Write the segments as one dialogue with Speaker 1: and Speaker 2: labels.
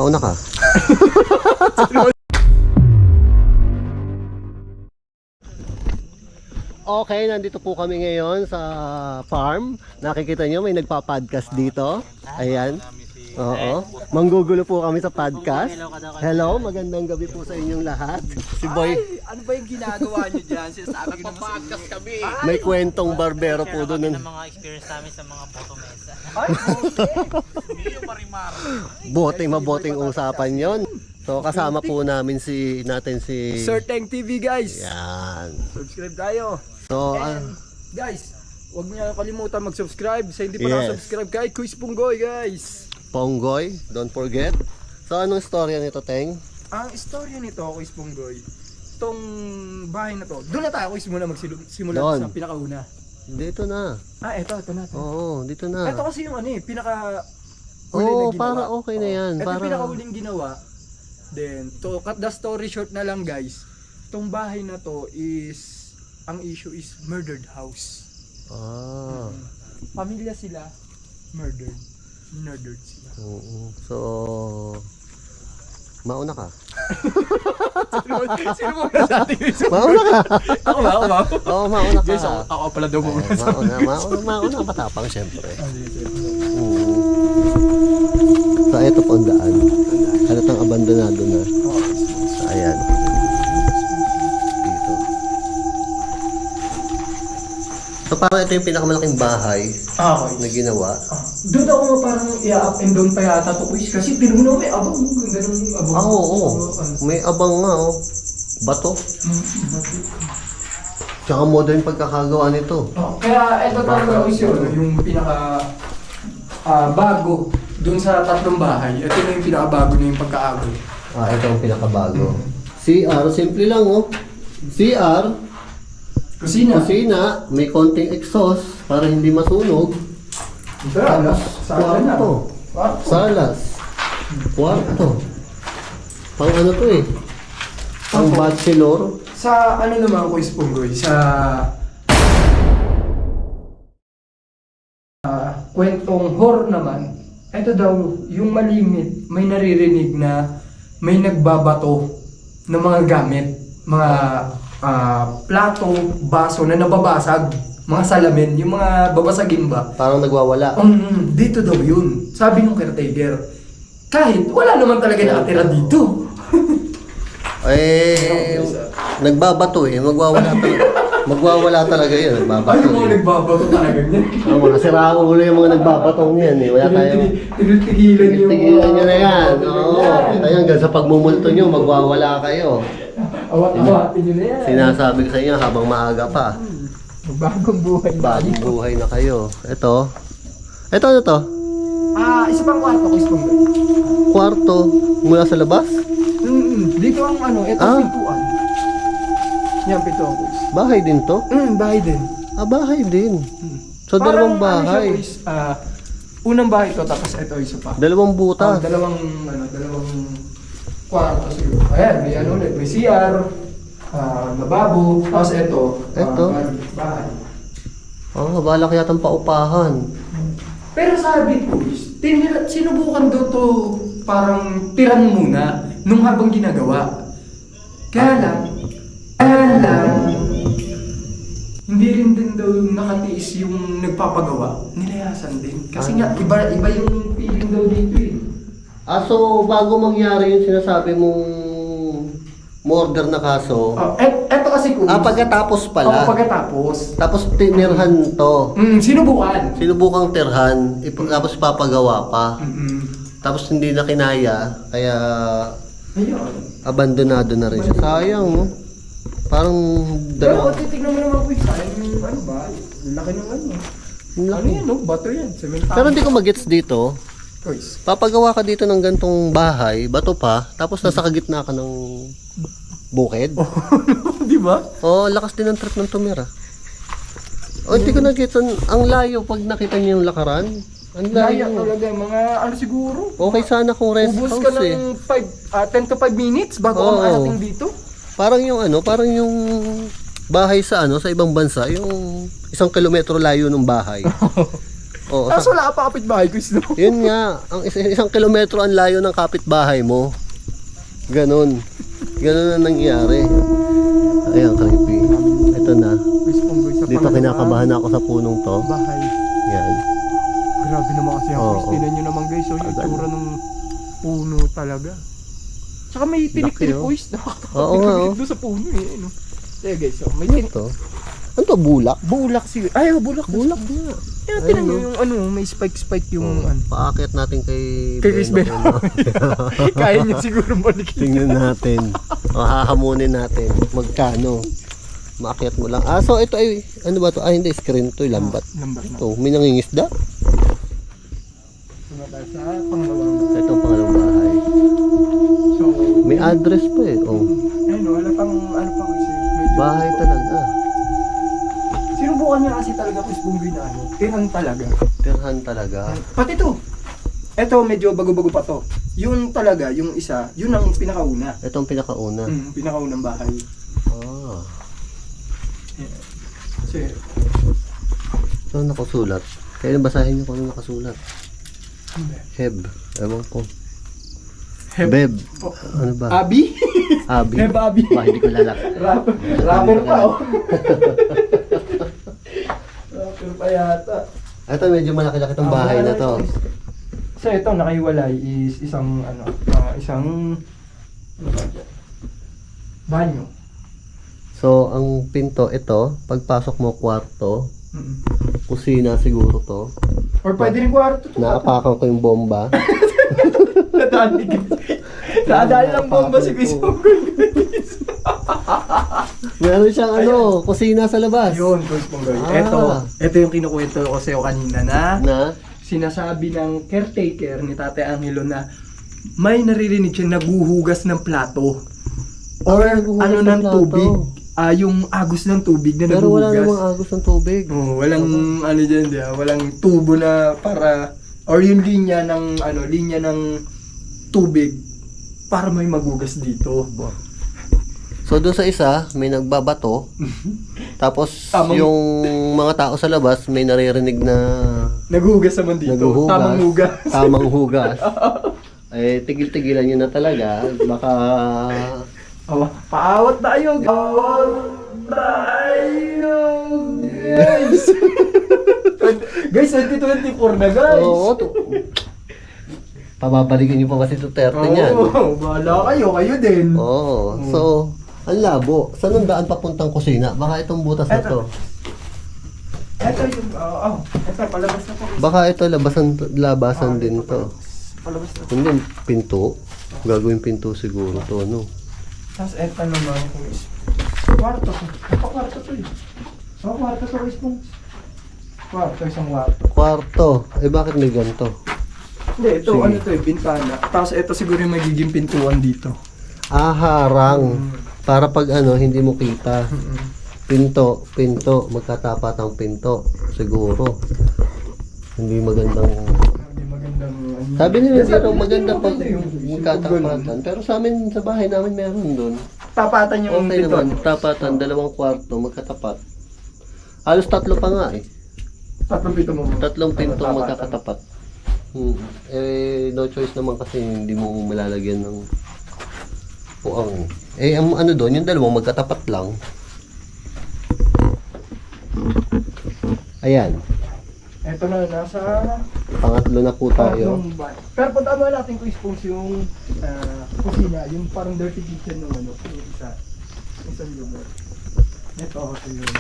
Speaker 1: Mauna ka. Okay, nandito po kami ngayon sa farm. Nakikita nyo may nagpa-podcast dito. Ayan. Oo. Manggugulo po kami sa podcast. Hello, magandang gabi po sa inyong lahat. Si Boy.
Speaker 2: Ay, ano ba yung ginagawa nyo dyan? Sinasabi ko naman podcast kami.
Speaker 1: May kwentong barbero po doon.
Speaker 3: Ng mga experience namin sa mga boto mesa.
Speaker 2: Ay, hindi yung marimar.
Speaker 1: Maboting usapan yon. So kasama po namin si
Speaker 2: Sir Teng TV guys.
Speaker 1: Yan.
Speaker 2: Subscribe tayo.
Speaker 1: So
Speaker 2: And guys, huwag niyo kalimutan mag-subscribe. Sa hindi pa
Speaker 1: Yes.
Speaker 2: nakasubscribe kay Quiz Punggoy guys.
Speaker 1: Ponggoy, don't forget. So anong storya nito, Teng?
Speaker 2: Ang istorya nito, Quiz Punggoy, itong bahay na to, doon na tayo Quiz muna magsimula
Speaker 1: Doon.
Speaker 2: sa pinakauna.
Speaker 1: Dito na.
Speaker 2: Ito na.
Speaker 1: Oo, dito na.
Speaker 2: Ito kasi yung ano eh, pinaka
Speaker 1: Oo,
Speaker 2: na ginawa.
Speaker 1: para okay na yan.
Speaker 2: Ito
Speaker 1: Para...
Speaker 2: yung pinakahuling ginawa. Then, to cut the story short na lang guys, itong bahay na to is, ang issue is murdered house.
Speaker 1: Ah.
Speaker 2: Pamilya sila, murdered sila.
Speaker 1: Oo. So mauna ka.
Speaker 2: Sino mo na sa ating
Speaker 1: Mauna ka.
Speaker 2: Ako ba?
Speaker 1: Oo, mauna ka.
Speaker 2: Guys, ako pala daw muna sa
Speaker 1: Mauna matapang syempre. So ito po ang daan. Halatang abandonado na. So ayan. Dito. So parang ito yung pinakamalaking bahay
Speaker 2: Okay.
Speaker 1: na ginawa.
Speaker 2: Doon ako parang i-up and down pa yata to Quiz kasi tinuno may abang, ganun abang.
Speaker 1: Ah, oo. May abang nga oh. Bato. Tsaka modern pagkakagawa nito.
Speaker 2: Kaya ito talaga Quiz yung pinaka bago doon sa tatlong bahay. Ito na yung pinakabago na yung pagkaago.
Speaker 1: Ah, ito ang pinakabago. CR, simple lang oh. CR, kusina, may konting exhaust para hindi masunog.
Speaker 2: Sala na.
Speaker 1: Kwarto. Salas. Kwarto. Pang ano to eh? Pang bachelor.
Speaker 2: Sa ano naman Quiz Punggoy, sa kwentong horror naman, ito daw, yung malimit, may naririnig na may nagbabato ng mga gamit, mga plato, baso na nababasag, mga salamin, yung mga babasagin ba?
Speaker 1: Parang nagwawala.
Speaker 2: Dito daw yun, sabi ng caretaker. Kahit wala naman talaga nakatira dito.
Speaker 1: Nagbabato eh. Magwawala talaga yun. Nagbabato.
Speaker 2: Ano mga nagbabato talaga niyan?
Speaker 1: Mga siraulo yung mga nagbabatong yan eh. Wala tayong... Tigilan nyo na yan. Oo. Kaya hanggang sa pagmumulto nyo, magwawala kayo.
Speaker 2: Awat-awatin nyo na yan.
Speaker 1: Sinasabi ko sa inyo habang maaga pa.
Speaker 2: Bagong buhay.
Speaker 1: Bagong buhay na kayo. Ito. Ito ano to?
Speaker 2: Isa pang kwarto ko, isang
Speaker 1: Kwarto. Mula sa labas?
Speaker 2: Dito ang ano, ito pintuan. Yan, pintuan ko.
Speaker 1: Bahay din to?
Speaker 2: Bahay din.
Speaker 1: Bahay din. So
Speaker 2: Parang,
Speaker 1: dalawang bahay.
Speaker 2: Ano siya, unang bahay to, tapos ito isa pa.
Speaker 1: Dalawang butas.
Speaker 2: Dalawang kwarto siguro. Ayan, may ano ulit, may CR, lababo, tapos ito. Bahay.
Speaker 1: Balak yatang paupahan.
Speaker 2: Pero sabi ko, sinubukan daw to parang tiran muna nung habang ginagawa. Kaya lang, hindi rin din daw nakatiis yung nagpapagawa. Nilayasan din. Kasi nga, iba yung feeling daw dito eh.
Speaker 1: So bago mangyari yung sinasabi mong murder na kaso,
Speaker 2: Eto kasi kung...
Speaker 1: pagkatapos pala.
Speaker 2: Pagkatapos.
Speaker 1: Tapos tinirhan to.
Speaker 2: Sinubukan.
Speaker 1: Sinubukang tirhan, tapos papagawa pa. Tapos hindi na kinaya, kaya
Speaker 2: Ayun.
Speaker 1: abandonado na rin siya. Sayang, no? Parang
Speaker 2: Pero
Speaker 1: dalawa.
Speaker 2: titignan mo naman ko yung ano ba? Laki ng ano. Ano yan, no? Bato yan. Sementado.
Speaker 1: Pero hindi ko magets dito.
Speaker 2: Guys,
Speaker 1: Papagawa ka dito ng gantong bahay, bato pa, tapos nasa kagitna ka ng bukid.
Speaker 2: di ba?
Speaker 1: Lakas din ng trip ng tumira. Hindi ko nakita, ang layo pag nakita niyo yung lakaran. Ang
Speaker 2: Laya
Speaker 1: layo.
Speaker 2: talaga, mga ano siguro.
Speaker 1: Okay sana kung rest
Speaker 2: Ubus
Speaker 1: house
Speaker 2: ka
Speaker 1: eh.
Speaker 2: ng 10 to 5 minutes bago ka makarating dito.
Speaker 1: Parang yung bahay sa sa ibang bansa, yung 1 kilometro layo ng bahay. Oo,
Speaker 2: Kaso wala ka pa kapitbahay ko, no?
Speaker 1: Yun nga, ang isang kilometro ang layo ng kapitbahay mo. Ganon. Ganon ang nangyari. Ayan, creepy. Ito na. Dito kinakabahan ako sa punong to.
Speaker 2: Bahay.
Speaker 1: Yan.
Speaker 2: Grabe naman kasi ang
Speaker 1: Oo.
Speaker 2: guys. Tingnan nyo naman guys, yung
Speaker 1: Agad.
Speaker 2: itsura ng puno talaga. Tsaka may tinik-tinik
Speaker 1: Laki, oh.
Speaker 2: boys. Nakakatawa.
Speaker 1: Oo nga, oh.
Speaker 2: Doon sa puno eh. No? Kaya guys, oh, may tinik.
Speaker 1: Ito. Ano to, bulak?
Speaker 2: Bulak siguro. Ay, bulak.
Speaker 1: Bulak nga.
Speaker 2: Kaya tinan nyo yung ano, may spike-spike yung ano.
Speaker 1: Paakyat natin kay
Speaker 2: Kay Chris
Speaker 1: Beno.
Speaker 2: Kaya niya siguro balik.
Speaker 1: Tingnan natin. O, hahamunin natin. Magkano? Maakyat mo lang. Ah, so ito ay, ano ba to? Ah, hindi, screen to, lambat.
Speaker 2: Lambat na.
Speaker 1: Ito, may nangingisda.
Speaker 2: Sunod tayo sa pangalawang.
Speaker 1: Ito ang pangalawang bahay.
Speaker 2: So,
Speaker 1: May address pa eh. Oh,
Speaker 2: ayun o, wala pang ano pa kasi. Medyo,
Speaker 1: bahay talaga.
Speaker 2: Sinubukan niya kasi talaga Chris Bunggoy na ano. Tirang talaga.
Speaker 1: Tirhan talaga.
Speaker 2: Pati to. Ito medyo bago-bago pa to. Yung talaga, yung isa, yun ang pinakauna.
Speaker 1: Ito ang pinakauna.
Speaker 2: Pinakaunang bahay.
Speaker 1: Ah.
Speaker 2: Kasi,
Speaker 1: So, nakasulat. Kaya basahin niyo kung ano nakasulat.
Speaker 2: hindi.
Speaker 1: Heb. Ewan ko.
Speaker 2: Heb.
Speaker 1: Beb.
Speaker 2: Oh.
Speaker 1: Ano ba?
Speaker 2: Abi?
Speaker 1: Abi.
Speaker 2: Heb Abi.
Speaker 1: Ba, hindi ko lalak.
Speaker 2: Rapper pa oh. Rapper pa yata.
Speaker 1: Ito medyo malaki-laki tong bahay na to.
Speaker 2: So ito nakahiwalay is isang ano, isang banyo.
Speaker 1: So, ang pinto ito, pagpasok mo kwarto, kusina siguro to.
Speaker 2: Or pwede rin kwarto to.
Speaker 1: Naapakan ko yung bomba.
Speaker 2: Nadali lang bomba si Chris Bunggoy.
Speaker 1: Meron siyang ano, kusina sa labas.
Speaker 2: Yun, Chris Bunggoy.
Speaker 1: Ah.
Speaker 2: Ito yung kinukwento ko sa'yo kanina na
Speaker 1: Na?
Speaker 2: sinasabi ng caretaker ni Tate Angelo na may naririnig siya naguhugas ng plato. Or
Speaker 1: naguhugas
Speaker 2: ano
Speaker 1: ng
Speaker 2: ng
Speaker 1: plato.
Speaker 2: tubig. Yung agos ng tubig na
Speaker 1: Pero wala
Speaker 2: naguhugas.
Speaker 1: namang agos ng tubig.
Speaker 2: Oh, walang ano diyan, di ba? Walang tubo na para or yung linya ng linya ng tubig para may magugas dito.
Speaker 1: So doon sa isa, may nagbabato. Tapos
Speaker 2: Tamang-
Speaker 1: yung mga tao sa labas, may naririnig na
Speaker 2: Naguhugas naman dito.
Speaker 1: naghuhugas.
Speaker 2: Tamang hugas.
Speaker 1: Tamang hugas. Eh, tigil-tigilan nyo na talaga. Baka...
Speaker 2: Paawat tayo. Paawat tayo. Guys. Guys, 2024 na guys.
Speaker 1: Oo, pababalikin nyo pa ba si Duterte niyan?
Speaker 2: Oo, bahala kayo. Kayo din.
Speaker 1: Oo. So, ang labo. Saan ang daan papuntang kusina? Baka itong butas na to.
Speaker 2: Ito yung, ito, palabas na po.
Speaker 1: Baka ito labasan din to.
Speaker 2: Palabas na.
Speaker 1: Hindi, pinto. Gagawin pinto siguro to, ano?
Speaker 2: Tapos eto naman kung is kwarto. Kwarto to eh. Kwarto to is kung kwarto, isang kwarto.
Speaker 1: Kwarto. Eh, bakit may ganito?
Speaker 2: Hindi, ito
Speaker 1: Sige.
Speaker 2: ano to eh, bintana. Tapos ito siguro yung magiging pintuan dito.
Speaker 1: Ah, harang. Para pag ano, hindi mo kita. Pinto, magkatapat ang pinto. Siguro. Hindi magandang...
Speaker 2: Hindi magandang
Speaker 1: Sabi nila dito maganda pag
Speaker 2: yung
Speaker 1: magkatapatan. Pero sa amin, sa bahay namin meron doon.
Speaker 2: tapatan yung
Speaker 1: Okay
Speaker 2: pintuan.
Speaker 1: naman, tapatan, dalawang kwarto, magkatapat. Halos tatlo pa nga eh.
Speaker 2: Tatlong pinto mo.
Speaker 1: Tatlong pinto
Speaker 2: Tapatan.
Speaker 1: magkakatapat. Eh, no choice naman kasi hindi mo malalagyan ng puang. Eh, ang ano doon, yung dalawang magkatapat lang. Ayan,
Speaker 2: Ito na, nasa
Speaker 1: pangatlo na po tayo.
Speaker 2: tatlong bahay. Pero punta mo natin kung expose yung kusina, yung parang dirty kitchen ng ano, yung isang lugar. Ito yun.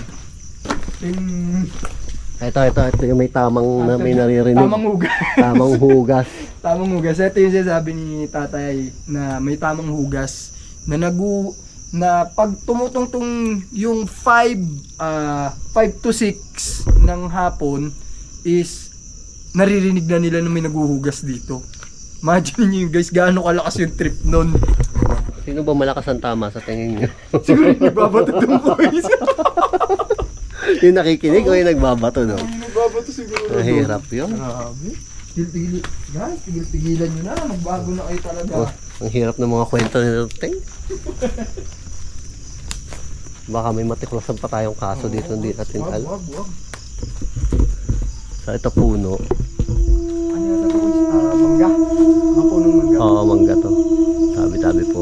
Speaker 1: Ito yung may tamang na may naririnig.
Speaker 2: Tamang hugas.
Speaker 1: Tamang hugas.
Speaker 2: Tamang hugas. Ito yung sinasabi ni tatay na may tamang hugas na pag tumutungtong yung 5 to 6 ng hapon is naririnig na nila na may naguhugas dito. Imagine niyo guys, gaano kalakas yung trip nun.
Speaker 1: Sino ba malakas ang tama sa tingin niyo?
Speaker 2: Siguro yung nagbabato doon boys.
Speaker 1: Yung nakikinig o yung nagbabato, no?
Speaker 2: Yung nagbabato siguro doon.
Speaker 1: Mahirap yun.
Speaker 2: Grabe. Tigil-tigilan nyo na. Magbago na kayo talaga.
Speaker 1: Oh, ang hirap ng mga kwento nito, Ting. Baka may matiklasan pa tayong kaso dito, hindi natin alam.
Speaker 2: Wag.
Speaker 1: So ito puno.
Speaker 2: Ano yata ito? Mangga. Mga punong mangga.
Speaker 1: Oo, mangga to. Tabi-tabi po.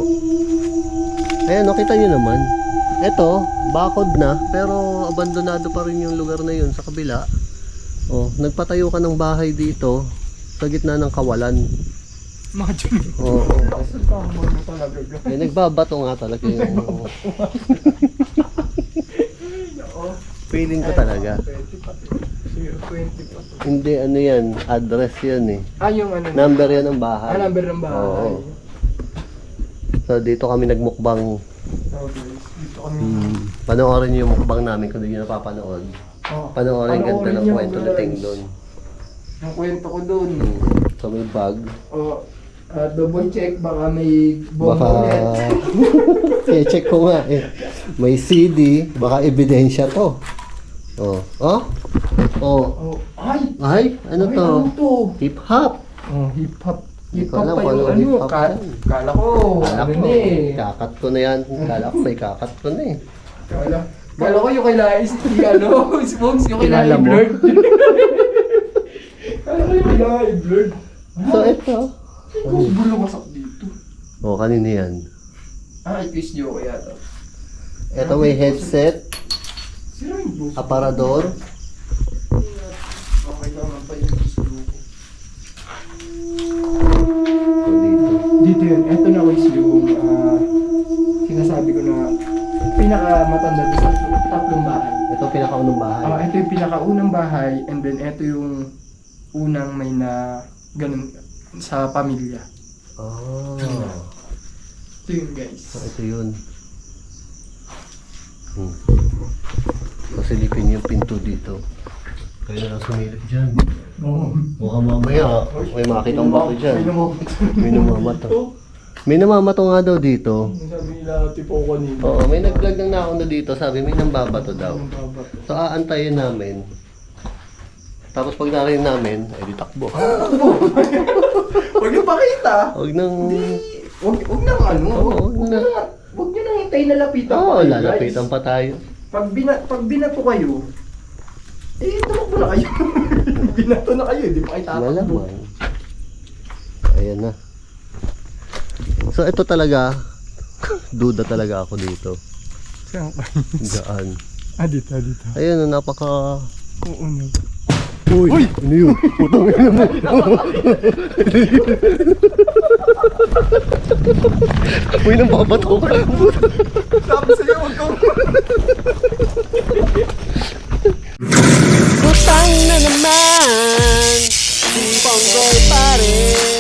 Speaker 1: Ayan, nakita nyo naman. Ito, bakod na, pero abandonado pa rin yung lugar na yun sa kabila. Oh, nagpatayo ka ng bahay dito sa gitna ng kawalan.
Speaker 2: Mga dyan.
Speaker 1: Oo.
Speaker 2: Kasal ka mga talaga.
Speaker 1: Eh, nagbabato nga talaga yung... Feeling ko talaga.
Speaker 2: 20 pa. 020 pa.
Speaker 1: Hindi, ano yan, address yan eh.
Speaker 2: Yung ano?
Speaker 1: Number yan ng bahay.
Speaker 2: Number ng bahay.
Speaker 1: Oo. So dito kami nagmukbang.
Speaker 2: Okay. Dito kami.
Speaker 1: Panoorin niyo yung mukbang namin kung hindi niyo napapanood. Panoorin ganda ng
Speaker 2: niyo,
Speaker 1: kwento ni
Speaker 2: guys.
Speaker 1: Ting doon.
Speaker 2: Yung kwento ko doon.
Speaker 1: So may bag.
Speaker 2: Double check, baka may bomba
Speaker 1: Baka...
Speaker 2: ulit.
Speaker 1: check ko nga eh. May CD, baka ebidensya to. Oh. Oh? Oh.
Speaker 2: Ay!
Speaker 1: Ay, ano
Speaker 2: Ay,
Speaker 1: to?
Speaker 2: ano to?
Speaker 1: Hip hop.
Speaker 2: Hip-hop.
Speaker 1: Hindi ko
Speaker 2: Hip-hop
Speaker 1: alam
Speaker 2: pa
Speaker 1: kung
Speaker 2: yung
Speaker 1: ano
Speaker 2: ano.
Speaker 1: hip-hop yan.
Speaker 2: Kala ko,
Speaker 1: Kala
Speaker 2: ano
Speaker 1: ko,
Speaker 2: na eh.
Speaker 1: kakat ko na yan. Kala ko may kakat ko na eh.
Speaker 2: Kala ko yung kailangan yung ano, Smokes, yung
Speaker 1: Kilala
Speaker 2: kailangan
Speaker 1: mo?
Speaker 2: i-blurred. Kala ko yung kailangan i-blurred.
Speaker 1: So ito.
Speaker 2: Ano? Bulawasak dito.
Speaker 1: Oh, kanina yan.
Speaker 2: Kiss nyo kaya to.
Speaker 1: Ito may headset,
Speaker 2: Sira yung blue.
Speaker 1: aparador.
Speaker 2: Okay naman pa yung kiss nyo.
Speaker 1: So dito.
Speaker 2: Dito yun. Ito na guys yung sinasabi ko na pinakamatanda doon sa tatlong bahay.
Speaker 1: Ito pinakaunang bahay.
Speaker 2: Ito yung pinakaunang bahay and then ito yung unang may na ganun sa pamilya.
Speaker 1: Oh.
Speaker 2: Ito yun guys.
Speaker 1: So ito yun. Pasilipin yung pinto dito. Kaya na lang sumilip dyan.
Speaker 2: Oo.
Speaker 1: Mukhang mamaya may makitang bako dyan.
Speaker 2: May namamato.
Speaker 1: May namamato. May namamato nga daw dito.
Speaker 2: Sabi nila tipo ko kanina.
Speaker 1: Oo, may nag-vlog ng nauna dito. Sabi may nambabato daw.
Speaker 2: Ang babato.
Speaker 1: So aantayin namin. Tapos pag narinig namin, ay di takbo.
Speaker 2: Huwag niyo pakita.
Speaker 1: Huwag nang...
Speaker 2: Huwag nang ano.
Speaker 1: Oo,
Speaker 2: Huwag niyo nang hintay na lapitan
Speaker 1: Oo,
Speaker 2: pa kayo,
Speaker 1: lalapitan
Speaker 2: guys.
Speaker 1: pa tayo.
Speaker 2: Pag binato kayo, tumakbo na kayo. Binato na kayo, di pa kayo tatakbo.
Speaker 1: Malamang. Ayan na. So ito talaga, duda talaga ako dito. Gaan.
Speaker 2: Dito.
Speaker 1: Ayun, napaka...
Speaker 2: Oo na.
Speaker 1: Uy! Ano yun? Putang ina mo! Uy, nababato ka!
Speaker 2: Sabi sa'yo, huwag kang...
Speaker 1: Putang na naman! Si Ponggoy pa rin!